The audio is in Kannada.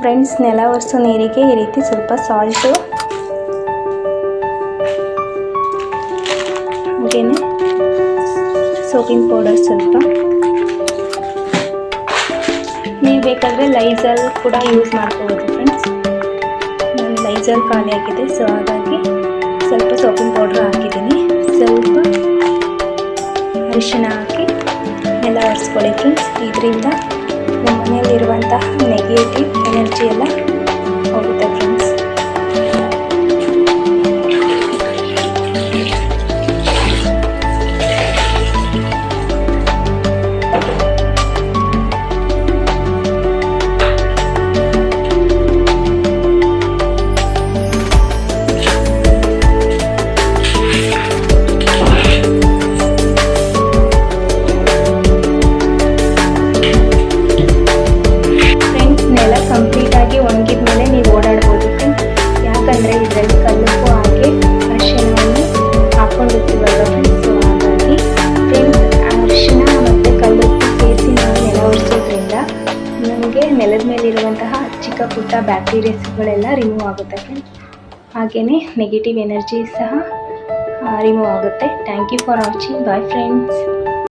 ಫ್ರೆಂಡ್ಸ್, ನೆಲ ಒರೆಸೋ ನೀರಿಗೆ ಈ ರೀತಿ ಸ್ವಲ್ಪ ಸಾಲ್ಟು ಹಾಗೆಯೇ ಸೋಪಿಂಗ್ ಪೌಡರ್ ಸ್ವಲ್ಪ. ನೀವು ಬೇಕಾದರೆ ಲೈಜಾಲ್ ಕೂಡ ಯೂಸ್ ಮಾಡ್ಕೋಬೋದು ಫ್ರೆಂಡ್ಸ್. ನಾನು ಲೈಜಾಲ್ ಖಾಲಿ ಆಗಿದೆ, ಸೊ ಹಾಗಾಗಿ ಸ್ವಲ್ಪ ಸೋಪಿಂಗ್ ಪೌಡ್ರ್ ಹಾಕಿದ್ದೀನಿ. ಸ್ವಲ್ಪ ಅರಿಶಿಣ ಹಾಕಿ ಎಲ್ಲ ಒರೆಸ್ಕೊಳ್ಳಿ ಫ್ರೆಂಡ್ಸ್. ಇದರಿಂದ ನಮ್ಮ ಮನೆಯಲ್ಲಿರುವಂತಹ ನೆಗೆಟಿವ್ ಎನರ್ಜಿ ಎಲ್ಲ ಹೋಗುತ್ತೆ ಫ್ರೆಂಡ್ಸ್. ಕಂಪ್ಲೀಟಾಗಿ ಒಣಗಿದ ಮೇಲೆ ನೀವು ಓಡಾಡ್ಬೋದು ಫ್ರೆಂಡ್ಸ್. ಯಾಕಂದರೆ ಇದರಲ್ಲಿ ಕಲ್ಲುಪ್ಪು ಹಾಕಿ ಅರಿಶಿಣವನ್ನು ಹಾಕ್ಕೊಂಡಿರ್ತೀವಲ್ವ ಫ್ರೆಂಡ್ಸ್. ಸೊ ಹಾಗಾಗಿ ಫ್ರೆಂಡ್ಸ್, ಅರಿಶಿಣ ಮತ್ತು ಕಲ್ಲುಪ್ಪು ಸೇರಿಸಿ ನಾವು ನೆಲ ಒರೆಸೋದ್ರಿಂದ ನಮಗೆ ನೆಲದ ಮೇಲಿರುವಂತಹ ಚಿಕ್ಕ ಪುಟ್ಟ ಬ್ಯಾಕ್ಟೀರಿಯಾಸ್ಗಳೆಲ್ಲ ರಿಮೂವ್ ಆಗುತ್ತೆ ಫ್ರೆಂಡ್ಸ್. ಹಾಗೆಯೇ ನೆಗೆಟಿವ್ ಎನರ್ಜಿ ಸಹ ರಿಮೂವ್ ಆಗುತ್ತೆ. Thank you for watching. Bye friends.